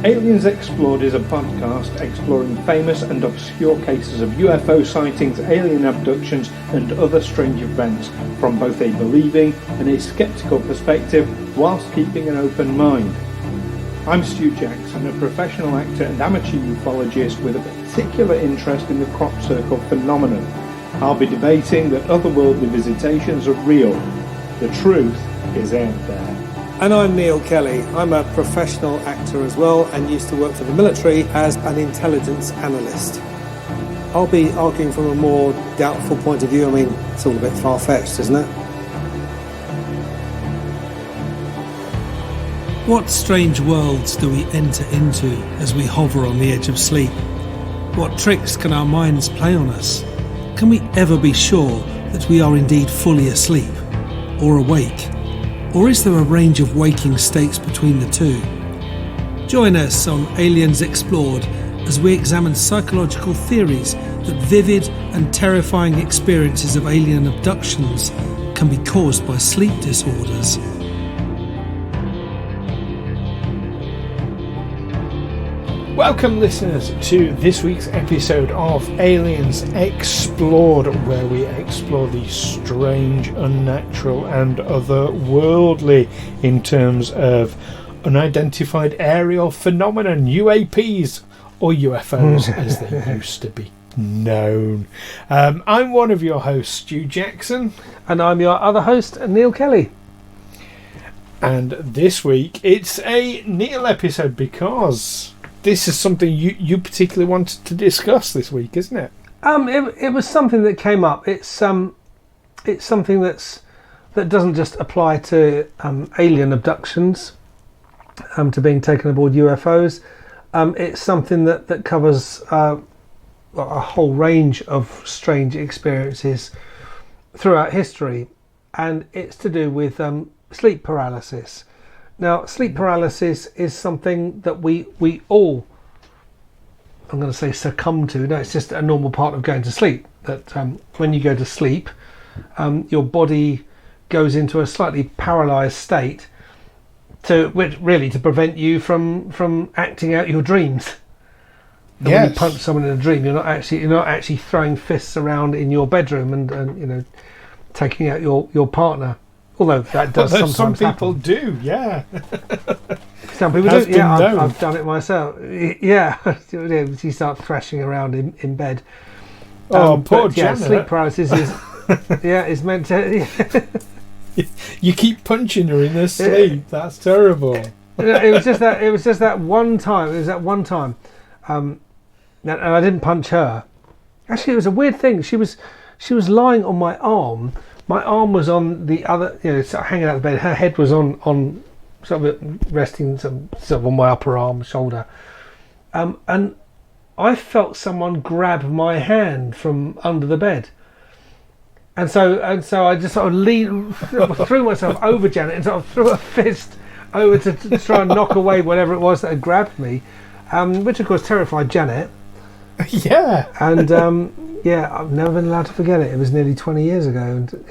Aliens Explored is a podcast exploring famous and obscure cases of UFO sightings, alien abductions and other strange events from both a believing and a sceptical perspective whilst keeping an open mind. I'm Stu Jackson, a professional actor and amateur ufologist with a particular interest in the crop circle phenomenon. I'll be debating that otherworldly visitations are real. The truth is out there. And I'm Neil Kelly. I'm a professional actor as well and used to work for the military as an intelligence analyst. I'll be arguing from a more doubtful point of view. I mean, it's all a bit far-fetched, isn't it? What strange worlds do we enter into as we hover on the edge of sleep? What tricks can our minds play on us? Can we ever be sure that we are indeed fully asleep or awake? Or is there a range of waking states between the two? Join us on Aliens Explored as we examine psychological theories that vivid and terrifying experiences of alien abductions can be caused by sleep disorders. Welcome listeners to this week's episode of Aliens Explored, where we explore the strange, unnatural and otherworldly in terms of unidentified aerial phenomenon, UAPs or UFOs as they used to be known. I'm one of your hosts, Stu Jackson. And I'm your other host, Neil Kelly. And this week it's a Neil episode because this is something you particularly wanted to discuss this week, isn't it? It was something that came up. It's something that doesn't just apply to alien abductions, to being taken aboard UFOs. It's something that covers a whole range of strange experiences throughout history, and it's to do with sleep paralysis. Now, sleep paralysis is something that we all, I'm going to say, succumb to. No, it's just a normal part of going to sleep. That when you go to sleep, your body goes into a slightly paralysed state to prevent you from acting out your dreams. And yes. When you punch someone in a dream, you're not actually throwing fists around in your bedroom and taking out your partner. Although that does sometimes some people happen. do, yeah. Some people do, yeah. I've done it myself. Yeah, you start thrashing around in bed. Poor Janet. Sleep paralysis is meant to. You keep punching her in her sleep. That's terrible. It was just that one time. It was that one time, and I didn't punch her. Actually, it was a weird thing. She was lying on my arm. My arm was on the other, sort of hanging out of bed. Her head was on sort of resting sort of on my upper arm, shoulder. And I felt someone grab my hand from under the bed. And so I just sort of threw myself over Janet and sort of threw a fist over to try and knock away whatever it was that had grabbed me, which of course terrified Janet. Yeah. And I've never been allowed to forget it. It was nearly 20 years ago, and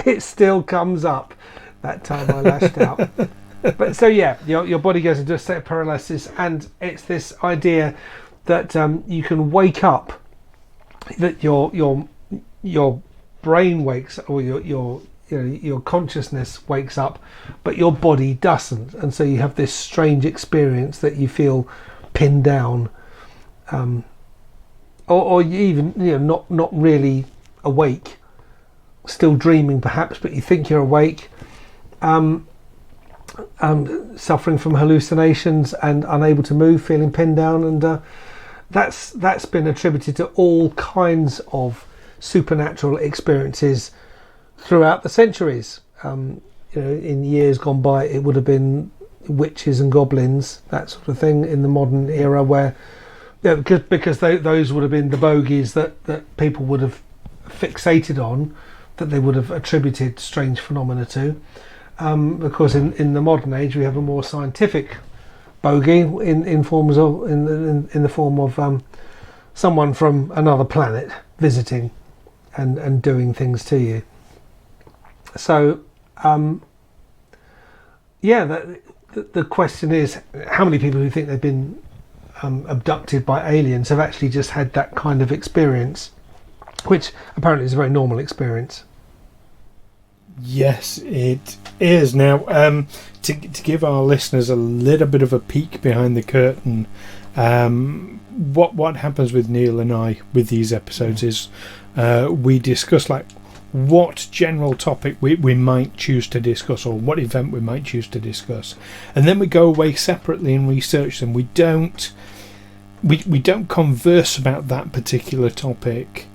it still comes up. That time I lashed out. But so your body goes into a state of paralysis, and it's this idea that you can wake up, that your brain wakes, or your consciousness wakes up, but your body doesn't, and so you have this strange experience that you feel pinned down. Or you even not really awake, still dreaming perhaps, but you think you're awake, suffering from hallucinations and unable to move, feeling pinned down, and that's been attributed to all kinds of supernatural experiences throughout the centuries. In years gone by, it would have been witches and goblins, that sort of thing. In the modern era, where because those would have been the bogies that people would have fixated on, that they would have attributed strange phenomena to. Because in the modern age we have a more scientific bogey in the form of someone from another planet visiting and doing things to you. So the question is, how many people who think they've been abducted by aliens have actually just had that kind of experience, which apparently is a very normal experience. Yes, it is. Now, to give our listeners a little bit of a peek behind the curtain, what happens with Neil and I with these episodes is we discuss like what general topic we might choose to discuss, or what event we might choose to discuss, and then we go away separately and research them. We don't converse about that particular topic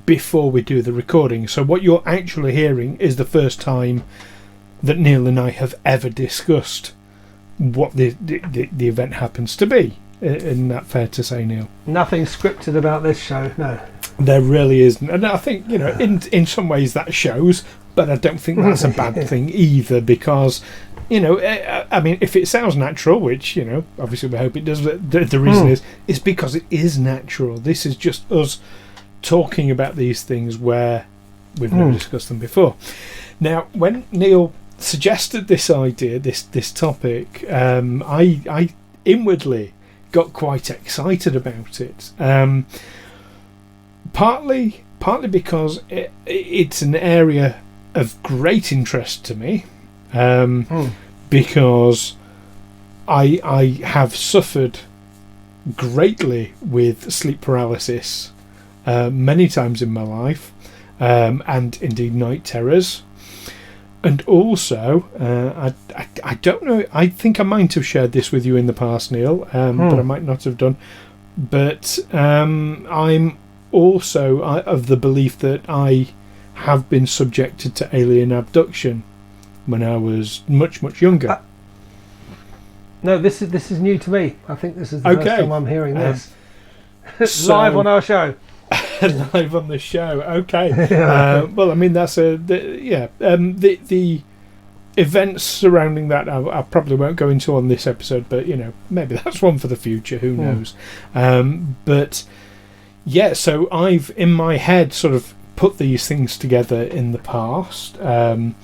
before we do the recording. So what you're actually hearing is the first time that Neil and I have ever discussed what the event happens to be. Isn't that fair to say, Neil? Nothing scripted about this show, no. There really isn't. And I think, in some ways that shows, but I don't think that's a bad thing either, because, I mean, if it sounds natural, which, obviously we hope it does, but the reason is because it is natural. This is just us talking about these things where we've never discussed them before. Now, when Neil suggested this idea, this topic, I inwardly got quite excited about it. Partly because it's an area of great interest to me, because I have suffered greatly with sleep paralysis many times in my life, and indeed night terrors. And also, I don't know, I think I might have shared this with you in the past, Neil, but I might not have done. But I'm also of the belief that I have been subjected to alien abduction when I was much, much younger. No, this is new to me. I think this is the first time I'm hearing this. Live on our show. Live on the show. Okay. Well, I mean, that's the events surrounding that I probably won't go into on this episode, but maybe that's one for the future. Who knows? But yeah, so I've in my head sort of put these things together in the past. I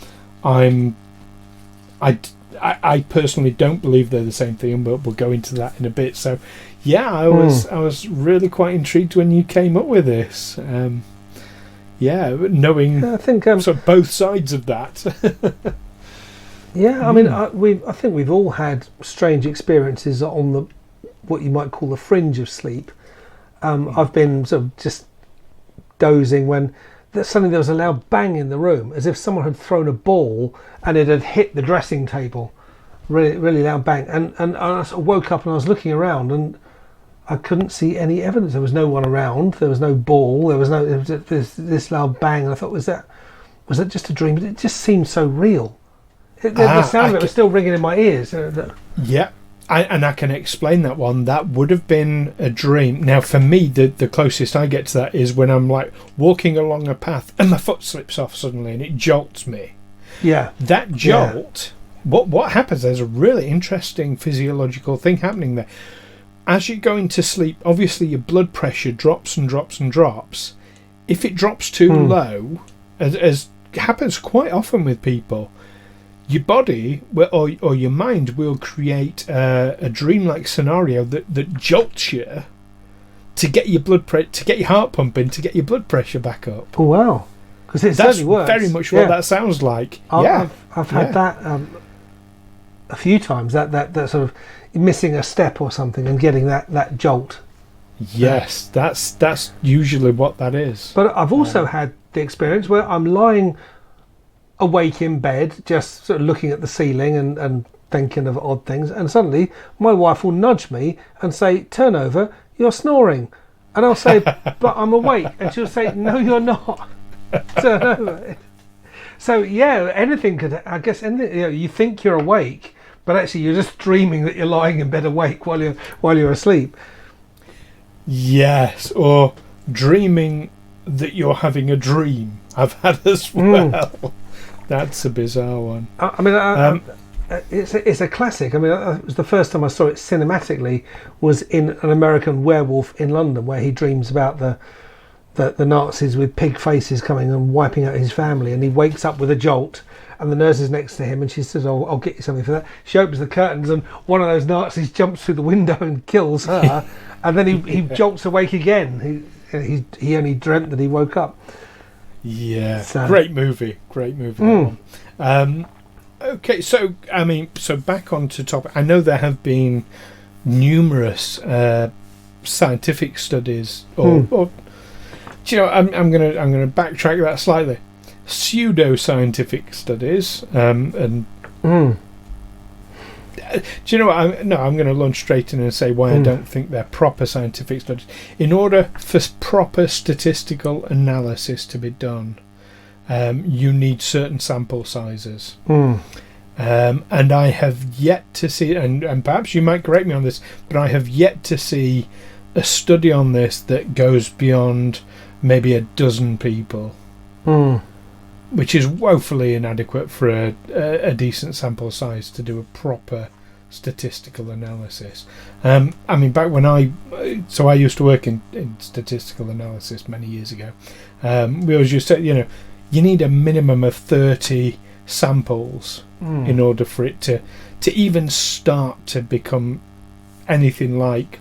personally don't believe they're the same thing, but we'll go into that in a bit. So yeah, I was really quite intrigued when you came up with this. Knowing I think sort of both sides of that. Yeah, I mean, I think we've all had strange experiences on what you might call the fringe of sleep. I've been sort of just dozing when suddenly there was a loud bang in the room, as if someone had thrown a ball and it had hit the dressing table. Really, really loud bang. And I sort of woke up and I was looking around and I couldn't see any evidence. There was no one around. There was no ball. There was this loud bang. And I thought, was that just a dream? But it just seemed so real. The sound of it was still ringing in my ears. Yeah. And I can explain that one. That would have been a dream. Now, for me, the closest I get to that is when I'm like walking along a path and my foot slips off suddenly and it jolts me. Yeah. That jolt, what happens? There's a really interesting physiological thing happening there. As you go into sleep, obviously your blood pressure drops and drops and drops. If it drops too low, as happens quite often with people, your body or your mind will create a dreamlike scenario that jolts you to get your to get your heart pumping, to get your blood pressure back up. Oh wow! Because it certainly works. Very much what that sounds like. I've had that a few times. That sort of missing a step or something and getting that jolt. Yes, that's usually what that is. But I've also had the experience where I'm lying awake in bed, just sort of looking at the ceiling and thinking of odd things, and suddenly my wife will nudge me and say, "Turn over, you're snoring," and I'll say, "But I'm awake," and she'll say, "No, you're not. Turn over." So yeah, anything could. I guess anything. You think you're awake, but actually you're just dreaming that you're lying in bed awake while you're asleep. Yes, or dreaming that you're having a dream. I've had as well. That's a bizarre one. I mean, it's a classic. I mean, it was the first time I saw it cinematically was in An American Werewolf in London, where he dreams about the Nazis with pig faces coming and wiping out his family, and he wakes up with a jolt, and the nurse is next to him, and she says, I'll get you something for that. She opens the curtains, and one of those Nazis jumps through the window and kills her, and then he jolts awake again. He only dreamt that he woke up. Yeah, so. Great movie. That one. Okay, so back onto topic. I know there have been numerous scientific studies, or do you know, I'm gonna backtrack that slightly. Pseudo-scientific studies, and do you know what? I'm going to launch straight in and say why I don't think they're proper scientific studies. In order for proper statistical analysis to be done, you need certain sample sizes. And I have yet to see, and perhaps you might correct me on this, but I have yet to see a study on this that goes beyond maybe a dozen people. Which is woefully inadequate for a decent sample size to do a proper statistical analysis. I mean, back when I used to work in statistical analysis many years ago. We always used to say, you need a minimum of 30 samples in order for it to even start to become anything like,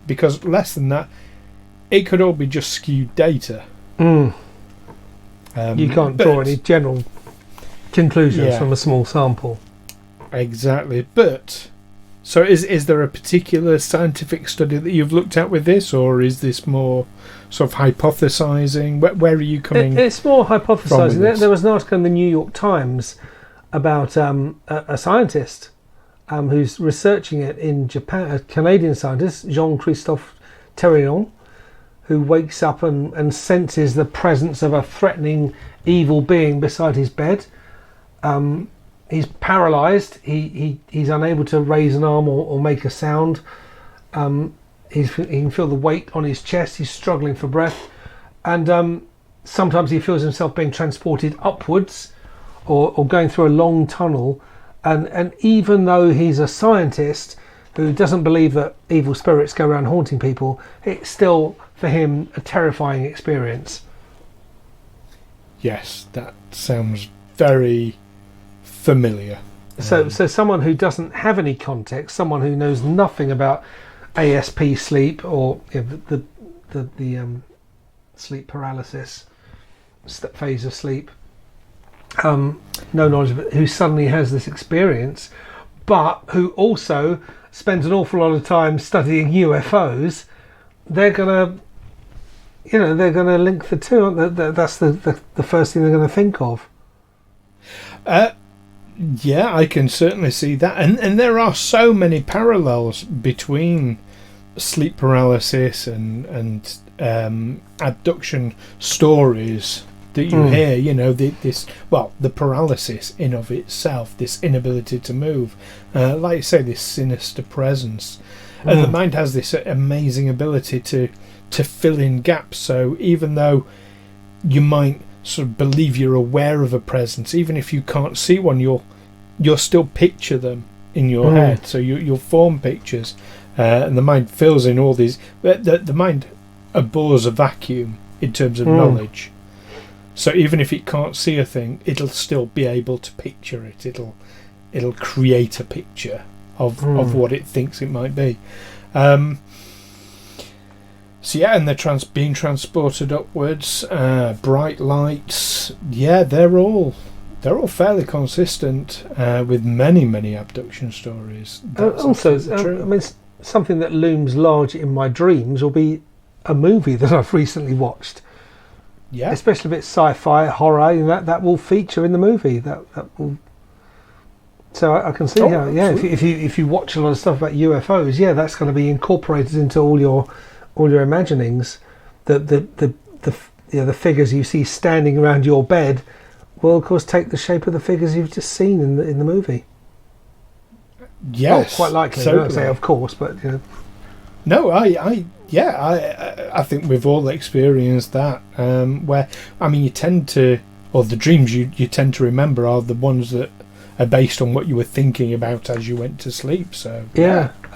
because less than that, it could all be just skewed data. You can't draw any general conclusions from a small sample. Exactly. But so is there a particular scientific study that you've looked at with this, or is this more sort of hypothesizing? Where are you coming? It's more hypothesizing. There was an article in the New York Times about a scientist who's researching it in Japan, a Canadian scientist, Jean-Christophe Thériault, who wakes up and senses the presence of a threatening evil being beside his bed. He's paralysed. He's unable to raise an arm or make a sound. He can feel the weight on his chest. He's struggling for breath. And sometimes he feels himself being transported upwards or going through a long tunnel. And even though he's a scientist who doesn't believe that evil spirits go around haunting people, it's still, for him, a terrifying experience. Yes, that sounds very familiar. So someone who doesn't have any context, someone who knows nothing about ASP sleep or the sleep paralysis phase of sleep, no knowledge of it, who suddenly has this experience, but who also spends an awful lot of time studying UFOs, they're gonna link the two, aren't they? That's the first thing they're going to think of. Yeah, I can certainly see that, and there are so many parallels between sleep paralysis and abduction stories that you hear. The paralysis in of itself, this inability to move, like you say, this sinister presence, and the mind has this amazing ability to fill in gaps. So even though you might sort of believe you're aware of a presence, even if you can't see one, you'll still picture them in your head. So you'll form pictures, and the mind fills in all these. The mind abhors a vacuum in terms of knowledge. So even if it can't see a thing, it'll still be able to picture it. It'll create a picture of what it thinks it might be. So yeah, and they're being transported upwards. Bright lights. Yeah, they're all fairly consistent with many abduction stories. Also, I mean, something that looms large in my dreams will be a movie that I've recently watched. Yeah, especially if it's sci-fi, horror, that will feature in the movie. That will. So I can see how. Yeah, if you watch a lot of stuff about UFOs, yeah, that's going to be incorporated into all your imaginings. The figures you see standing around your bed will of course take the shape of the figures you've just seen in the movie. Yes, quite likely. I don't say of course, but No, I think we've all experienced that. Where you tend to, or the dreams you tend to remember are the ones that are based on what you were thinking about as you went to sleep. So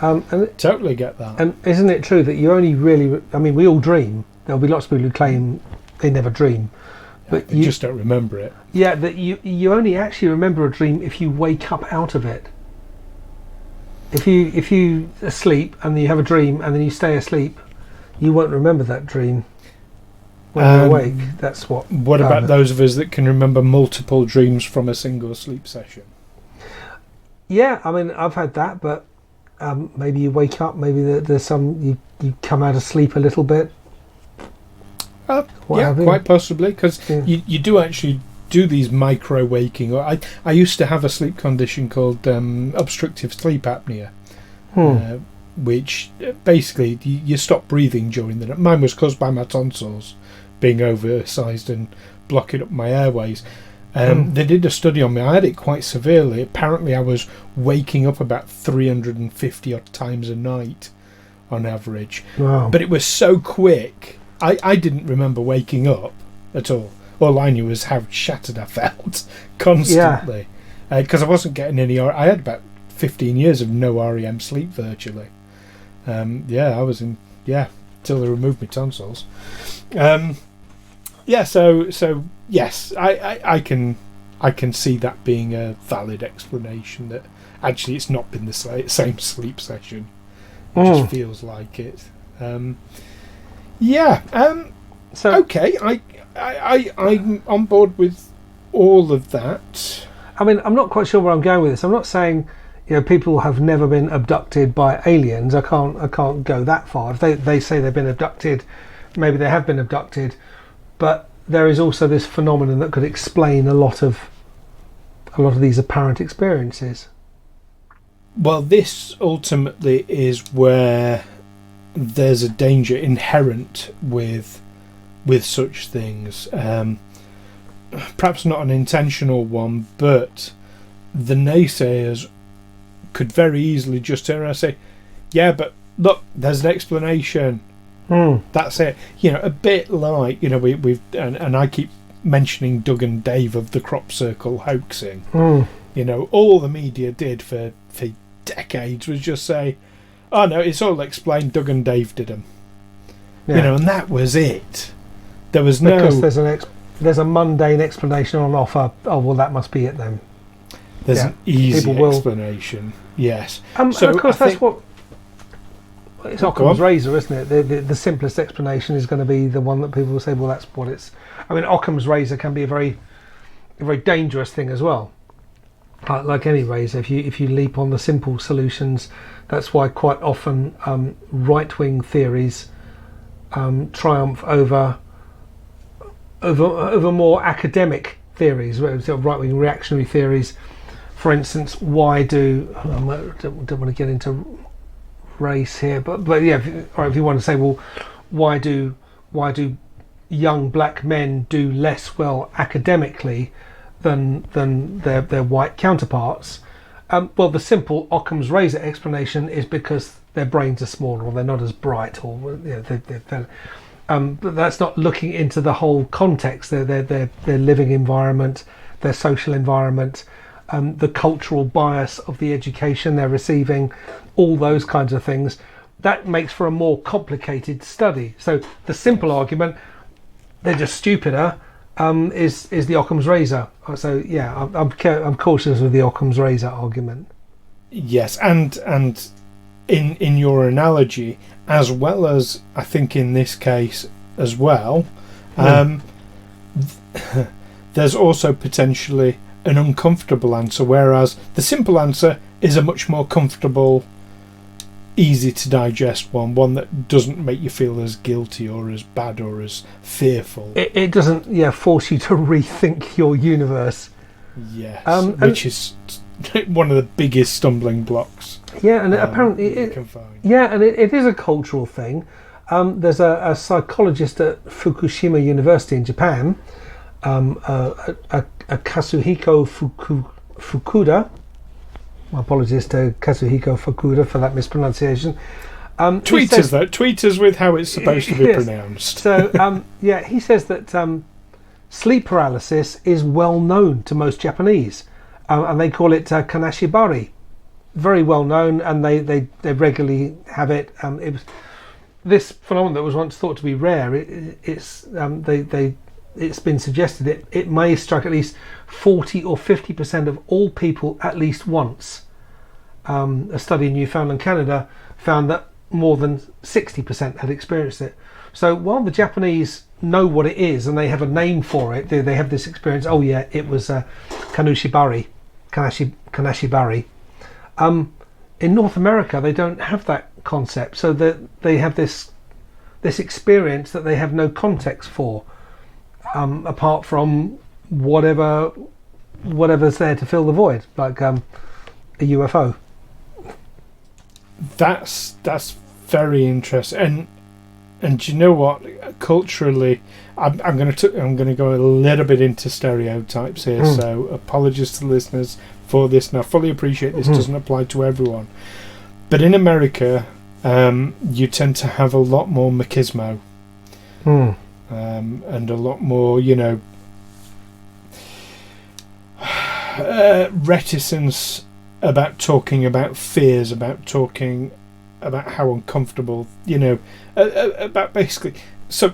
and totally get that. And isn't it true that you only really, we all dream. There'll be lots of people who claim they never dream, But you just don't remember it. Yeah, that you only actually remember a dream if you wake up out of it. If you asleep and you have a dream and then you stay asleep, you won't remember that dream when you're awake. That's what. What about those of us that can remember multiple dreams from a single sleep session? Yeah, I mean, I've had that, but maybe you wake up, maybe there's some you come out of sleep a little bit. Yeah, quite possibly, because you do actually do these micro waking. I used to have a sleep condition called obstructive sleep apnea, which basically you stop breathing during the night. Mine was caused by my tonsils being oversized and blocking up my airways. They did a study on me. I had it quite severely. Apparently I was waking up about 350 odd times a night on average. Wow. But it was so quick, I didn't remember waking up at all. All I knew was how shattered I felt constantly, because I wasn't getting any. I had about 15 years of no REM sleep virtually. I was in till they removed my tonsils. So yes, I can see that being a valid explanation, that actually it's not been the same sleep session. It just feels like it. So okay, I'm on board with all of that. I mean, I'm not quite sure where I'm going with this. I'm not saying people have never been abducted by aliens. I can't go that far. If they say they've been abducted, maybe they have been abducted, but there is also this phenomenon that could explain a lot of these apparent experiences. Well, this ultimately is where there's a danger inherent with such things. Perhaps not an intentional one, but the naysayers could very easily just turn around and say, yeah, but look, there's an explanation. That's it. A bit like, we've and I keep mentioning Doug and Dave of the crop circle hoaxing. All the media did for decades was just say, oh no, it's all explained, Doug and Dave did them. And that was it. There was because there's a mundane explanation on offer. Oh well, that must be it then. There's an easy explanation. Yes. So of course that's what it's Occam's razor, isn't it? The simplest explanation is going to be the one that people will say, well, that's what it's. I mean, Occam's razor can be a very dangerous thing as well. Like any razor, if you leap on the simple solutions, that's why quite often right-wing theories triumph over more academic theories, right-wing reactionary theories. For instance, why do I don't want to get into race here, but yeah, if you want to say, well, why do young black men do less well academically than their white counterparts? Well, the simple Occam's razor explanation is because their brains are smaller, or they're not as bright, or but that's not looking into the whole context, their living environment, their social environment, the cultural bias of the education they're receiving, all those kinds of things. That makes for a more complicated study. So the simple argument, they're just stupider, is the Occam's razor. So yeah, I'm cautious with the Occam's razor argument. Yes, and in your analogy, as well as I think in this case as well, there's also potentially an uncomfortable answer, whereas the simple answer is a much more comfortable, easy to digest one that doesn't make you feel as guilty or as bad or as fearful. It doesn't force you to rethink your universe. Yes, which is one of the biggest stumbling blocks. Yeah, and apparently it is a cultural thing. There's a psychologist at Fukushima University in Japan, Kazuhiko Fukuda. My apologies to Kazuhiko Fukuda for that mispronunciation. Tweet us with how it's supposed to be pronounced. So he says that sleep paralysis is well known to most Japanese, and they call it kanashibari. Very well known, and they regularly have it. It was this phenomenon that was once thought to be rare. They it's been suggested it may strike at least 40 or 50% of all people at least once. A study in Newfoundland, Canada, found that more than 60% had experienced it. So while the Japanese know what it is and they have a name for it, they have this experience. Oh yeah, it was kanashibari. In North America, they don't have that concept, so that they have this experience that they have no context for, apart from whatever's there to fill the void, like a UFO. That's very interesting, and you know what? Culturally, I'm going to go a little bit into stereotypes here. So apologies to listeners for this, and I fully appreciate this doesn't apply to everyone. But in America, you tend to have a lot more machismo, and a lot more, reticence about talking about fears, about talking about how uncomfortable, about basically. So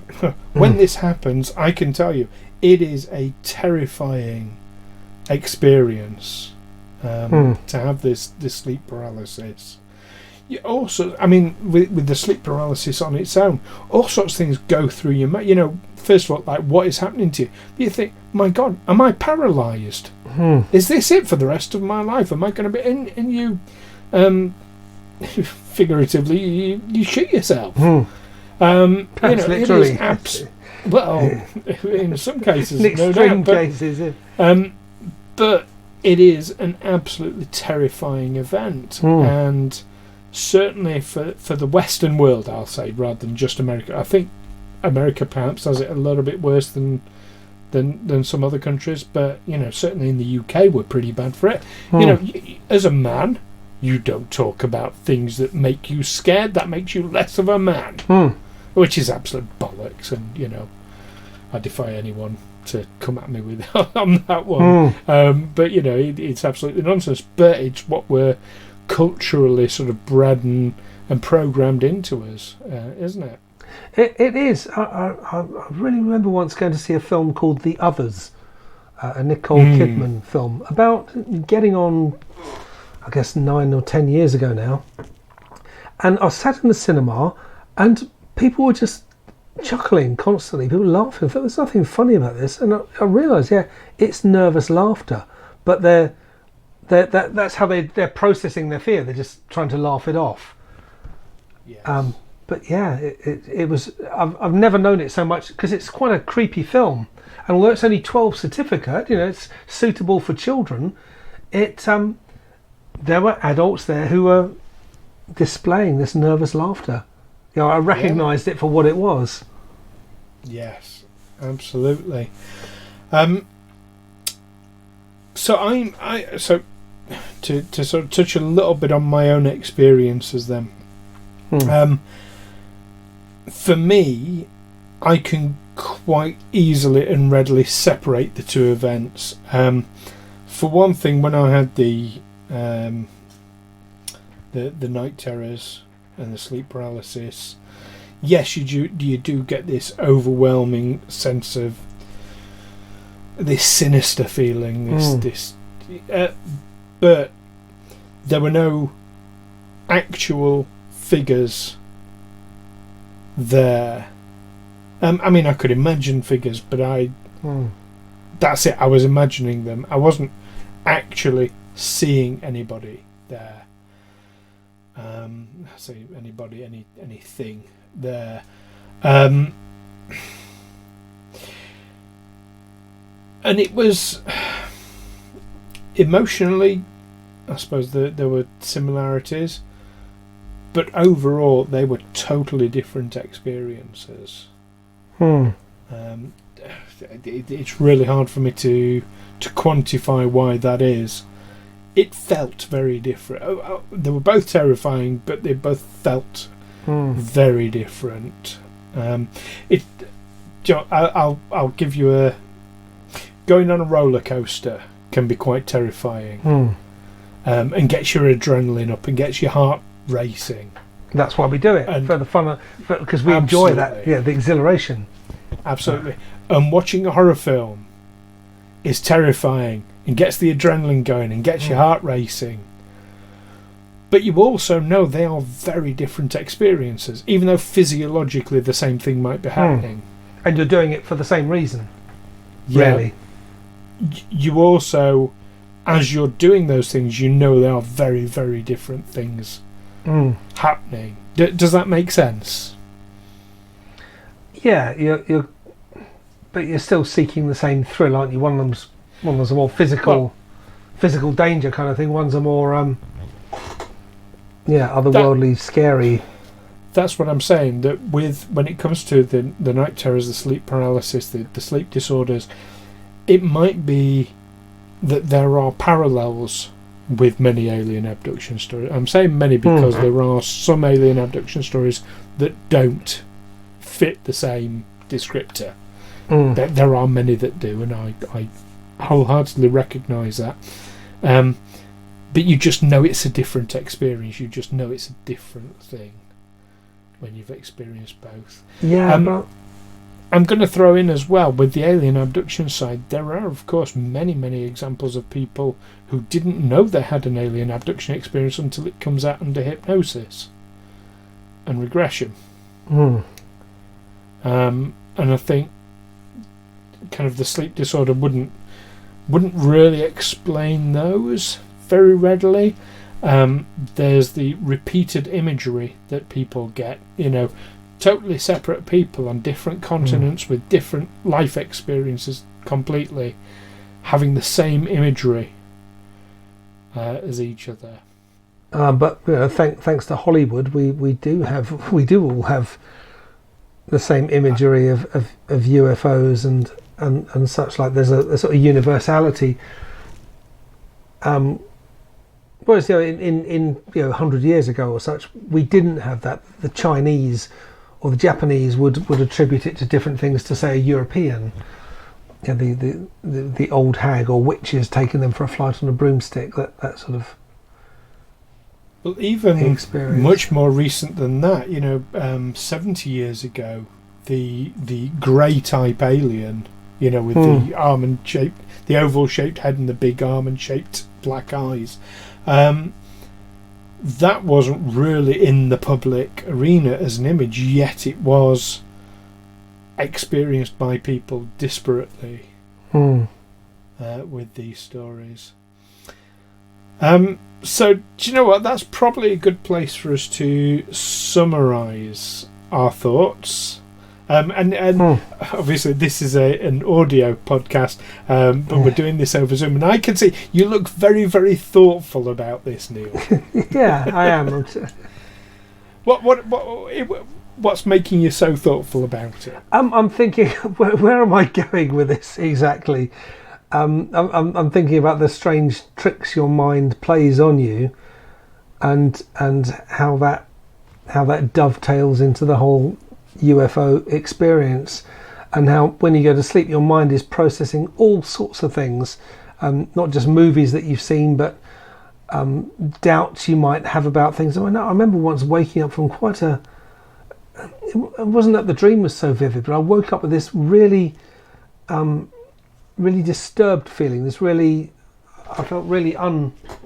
when this happens, I can tell you, it is a terrifying experience to have this sleep paralysis. You also, I mean, with the sleep paralysis on its own, all sorts of things go through your mind. First of all, like, what is happening to you? But you think, my God, am I paralysed? Is this it for the rest of my life? Am I going to be in you? Figuratively, you shit yourself. Literally. Well, in some cases, in extreme cases. But it is an absolutely terrifying event, and certainly for the Western world, I'll say, rather than just America. I think America perhaps has it a little bit worse than some other countries, but certainly in the UK we're pretty bad for it. As a man, you don't talk about things that make you scared. That makes you less of a man, which is absolute bollocks. And I defy anyone to come at me with on that one. But it's absolutely nonsense. But it's what we're culturally sort of bred and programmed into us, isn't it? It is. I really remember once going to see a film called The Others, a Nicole Kidman film about getting on, I guess 9 or 10 years ago now. And I sat in the cinema and people were just chuckling constantly, people laughing. I thought there's nothing funny about this. And I realised, it's nervous laughter, but that's how they're processing their fear. They're just trying to laugh it off. Yes. But yeah, it was. I've never known it so much because it's quite a creepy film, and although it's only 12 certificate, it's suitable for children. There were adults there who were displaying this nervous laughter. I recognised it for what it was. Yes, absolutely. So to sort of touch a little bit on my own experiences then. For me, I can quite easily and readily separate the two events. For one thing, when I had the night terrors and the sleep paralysis, yes, you do get this overwhelming sense of this sinister feeling, but there were no actual figures there. I mean, I could imagine figures, but that's it. I was imagining them. I wasn't actually seeing anybody there. I say anybody, anything there. And it was emotionally, I suppose there were similarities, but overall they were totally different experiences. It's really hard for me to quantify why that is. It felt very different. They were both terrifying, but they both felt very different. I'll give you going on a roller coaster can be quite terrifying, and gets your adrenaline up and gets your heart racing. That's why we do it, for the fun, because we enjoy that, the exhilaration. Absolutely. And watching a horror film is terrifying and gets the adrenaline going and gets your heart racing. But you also know they are very different experiences, even though physiologically the same thing might be happening. And you're doing it for the same reason. Yeah. Really. You also, as you're doing those things, you know there are very, very different things happening. Does that make sense? Yeah, but you're still seeking the same thrill, aren't you? One of them's a more physical danger kind of thing. One's a more otherworldly, scary. That's what I'm saying. That when it comes to the night terrors, the sleep paralysis, the sleep disorders, it might be that there are parallels with many alien abduction stories. I'm saying many because there are some alien abduction stories that don't fit the same descriptor. There are many that do, and I wholeheartedly recognise that. But you just know it's a different experience. You just know it's a different thing when you've experienced both. Yeah, but I'm going to throw in as well, with the alien abduction side, there are, of course, many, many examples of people who didn't know they had an alien abduction experience until it comes out under hypnosis and regression. And I think kind of the sleep disorder wouldn't really explain those very readily. There's the repeated imagery that people get, totally separate people on different continents with different life experiences completely having the same imagery as each other. But thanks to Hollywood, we do all have the same imagery of UFOs and such like. There's a sort of universality. Whereas in 100 years ago or such, we didn't have that. The Chinese or the Japanese would attribute it to different things to, say, a European. The old hag or witches taking them for a flight on a broomstick. That sort of. Well, even experience. Much more recent than that, 70 years ago, the grey type alien, with the almond-shaped, the oval-shaped head and the big almond-shaped black eyes, that wasn't really in the public arena as an image, yet it was experienced by people disparately with these stories. So, do you know what? That's probably a good place for us to summarise our thoughts. And obviously this is an audio podcast, but we're doing this over Zoom, and I can see you look very, very thoughtful about this, Neil. Yeah, I am. What's making you so thoughtful about it? I'm thinking, where am I going with this exactly? I'm thinking about the strange tricks your mind plays on you, and how that dovetails into the whole UFO experience, and how when you go to sleep your mind is processing all sorts of things, not just movies that you've seen, but doubts you might have about things. I remember once waking up from it wasn't that the dream was so vivid, but I woke up with this really disturbed feeling. I felt really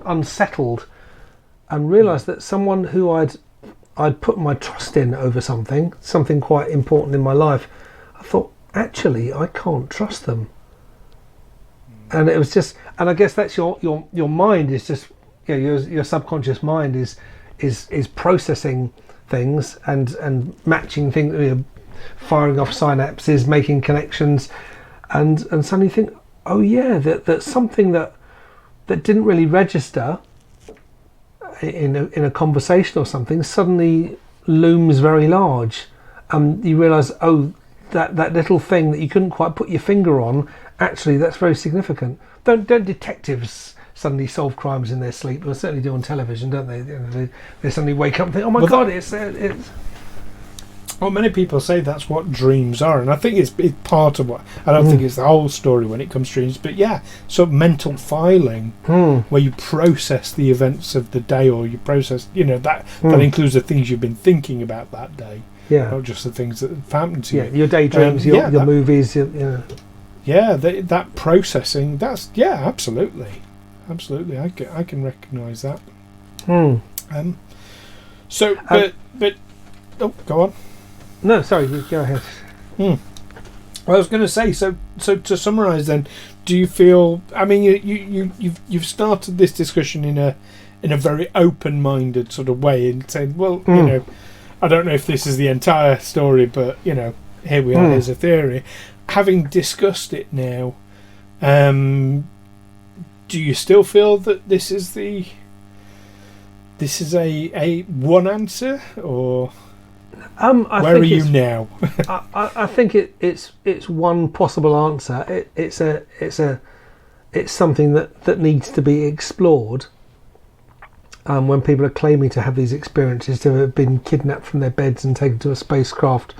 unsettled, and realised that someone who I'd put my trust in over something quite important in my life, I thought, actually, I can't trust them. And it was just, and I guess that's your mind is just, your subconscious mind is processing things and matching things, firing off synapses, making connections, and suddenly think, oh yeah, that something that didn't really register in a conversation or something suddenly looms very large. You realise, oh, that little thing that you couldn't quite put your finger on, actually that's very significant. Don't detectives suddenly solve crimes in their sleep? They certainly do on television, don't they? They suddenly wake up and think, oh my God, it's. Well, many people say that's what dreams are, and I think it's part of what. I don't think it's the whole story when it comes to dreams, but yeah, sort of mental filing where you process the events of the day, or you process, that includes the things you've been thinking about that day. not just the things that have happened to you. Your daydreams, your movies, that processing. That's absolutely. I can recognise that. But go on. No, sorry, go ahead. Well, I was going to say, so to summarise then, do you feel? I mean, you've started this discussion in a very open-minded sort of way, and saying, well, you know, I don't know if this is the entire story, but you know, here we are. Here's a theory. Having discussed it now, do you still feel that this is a one answer, or where are you now? I think it's one possible answer. It's something that needs to be explored. When people are claiming to have these experiences, to have been kidnapped from their beds and taken to a spacecraft.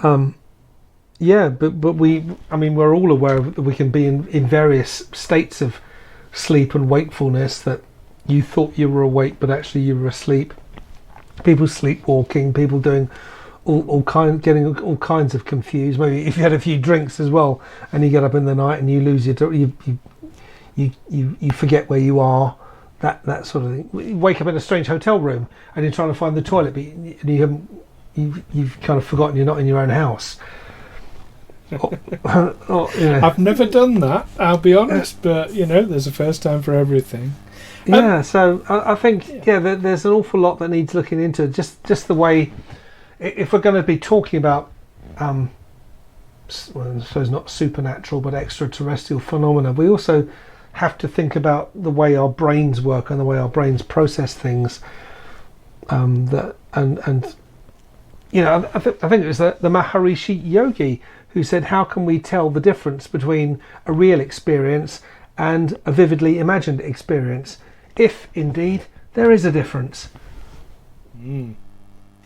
But we're all aware that we can be in various states of sleep and wakefulness, that you thought you were awake but actually you were asleep. People sleepwalking, people doing getting all kinds of confused. Maybe if you had a few drinks as well, and you get up in the night and you lose you forget where you are. That sort of thing. You wake up in a strange hotel room and you're trying to find the toilet, but you've kind of forgotten you're not in your own house. I've never done that, I'll be honest, but you know, there's a first time for everything. So I think there's an awful lot that needs looking into. Just the way, if we're going to be talking about, I suppose not supernatural but extraterrestrial phenomena, we also have to think about the way our brains work and the way our brains process things. I think it was the Maharishi Yogi who said, "How can we tell the difference between a real experience and a vividly imagined experience, if indeed there is a difference?"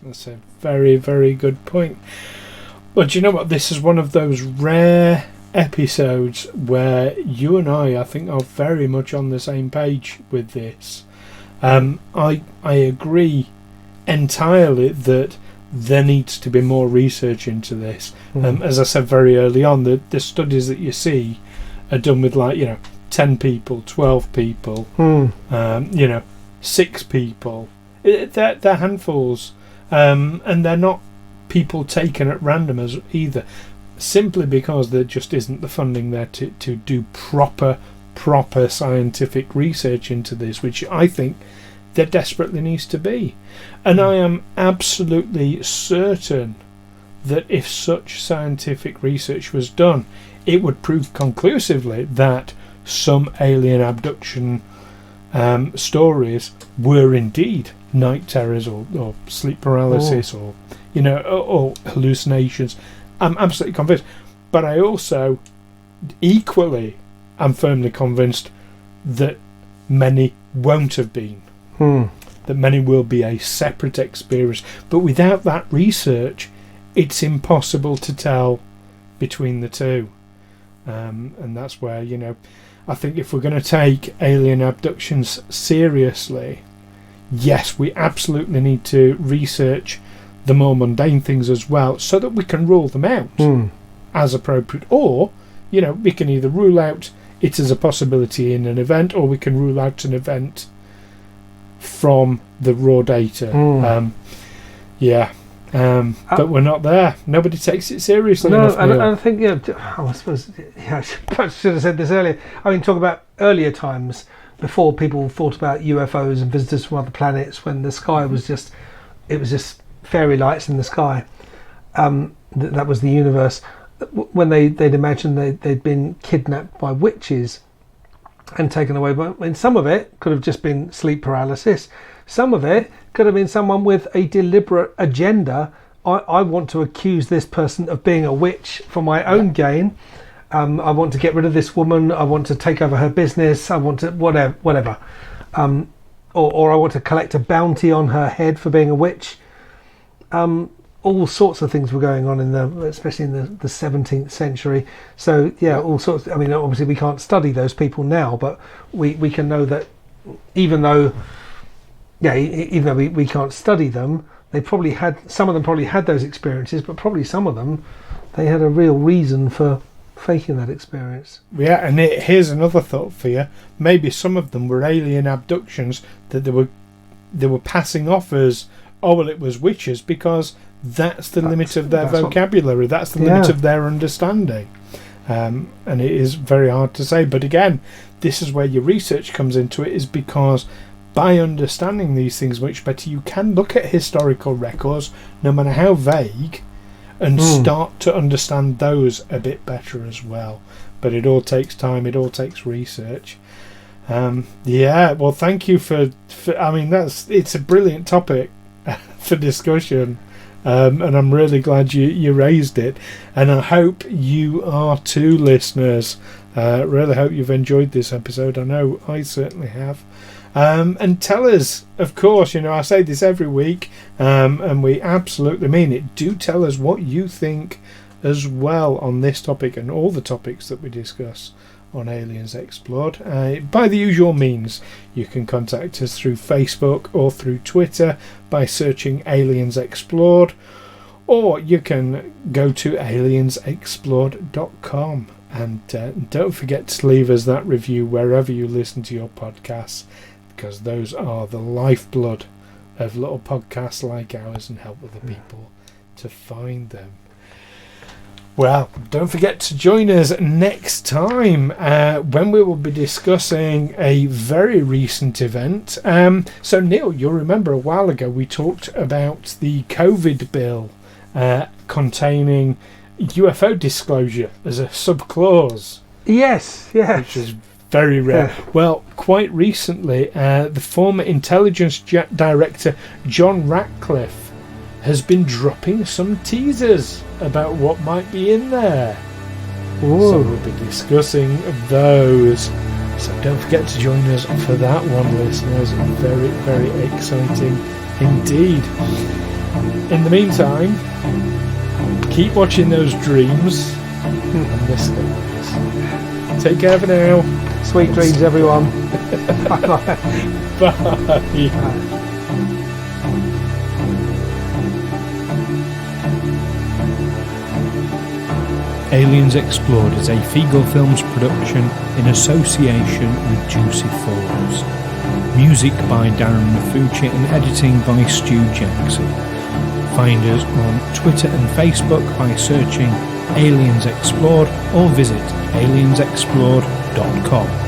That's a very, very good point. But you know what? This is one of those rare episodes where you and I think, are very much on the same page with this. I agree entirely that there needs to be more research into this. As I said very early on, the studies that you see are done with 10 people, 12 people, 6 people. They're handfuls, and they're not people taken at random as either, simply because there just isn't the funding there to do proper scientific research into this, which I think there desperately needs to be. And I am absolutely certain that if such scientific research was done, it would prove conclusively that some alien abduction stories were indeed night terrors or sleep paralysis or hallucinations. I'm absolutely convinced. But I also equally am firmly convinced that many won't have been. That many will be a separate experience. But without that research, it's impossible to tell between the two. And that's where, I think if we're going to take alien abductions seriously, yes, we absolutely need to research the more mundane things as well, so that we can rule them out as appropriate. Or, we can either rule out it as a possibility in an event, or we can rule out an event from the raw data. But we're not there. Nobody takes it seriously enough. And I think, I suppose I should have said this earlier. I mean, talk about earlier times, before people thought about UFOs and visitors from other planets, when the sky was just fairy lights in the sky. That was the universe. When they'd imagined they'd been kidnapped by witches and taken away. But some of it could have just been sleep paralysis. Some of it could have been someone with a deliberate agenda. I want to accuse this person of being a witch for my own gain. I want to get rid of this woman. I want to take over her business. I want to whatever. Or I want to collect a bounty on her head for being a witch. All sorts of things were going on especially in the 17th century. So all sorts. I mean, obviously we can't study those people now, but we can know that even though we can't study them, some of them probably had those experiences, but probably some of them they had a real reason for faking that experience. Yeah, and here's another thought for you. Maybe some of them were alien abductions that they were passing off as, oh well, it was witches, because that's the limit of their vocabulary. That's the limit of their understanding. And it is very hard to say. But again, this is where your research comes into it, is because by understanding these things much better, you can look at historical records, no matter how vague, and start to understand those a bit better as well. But it all takes time, it all takes research. Well, thank you for I mean, it's a brilliant topic for discussion. And I'm really glad you raised it, and I hope you are too, listeners. Really hope you've enjoyed this episode. I know I certainly have. And tell us, of course, I say this every week, and we absolutely mean it. Do tell us what you think as well on this topic and all the topics that we discuss on Aliens Explored. By the usual means, you can contact us through Facebook or through Twitter by searching Aliens Explored, or you can go to aliensexplored.com. And don't forget to leave us that review wherever you listen to your podcasts, because those are the lifeblood of little podcasts like ours and help other people to find them. Well, don't forget to join us next time when we will be discussing a very recent event. So, Neil, you'll remember a while ago we talked about the COVID bill containing UFO disclosure as a sub-clause. Yes. Which is very rare. Yeah. Well, quite recently, the former intelligence director John Ratcliffe has been dropping some teasers about what might be in there. Ooh. So we'll be discussing those. So don't forget to join us for that one, listeners. Very, very exciting indeed. In the meantime, keep watching those dreams and the skies. Take care for now. Sweet dreams, everyone. Bye. Aliens Explored is a Figo Films production in association with Juicy Falls. Music by Darren Mafucci and editing by Stu Jackson. Find us on Twitter and Facebook by searching Aliens Explored, or visit aliensexplored.com.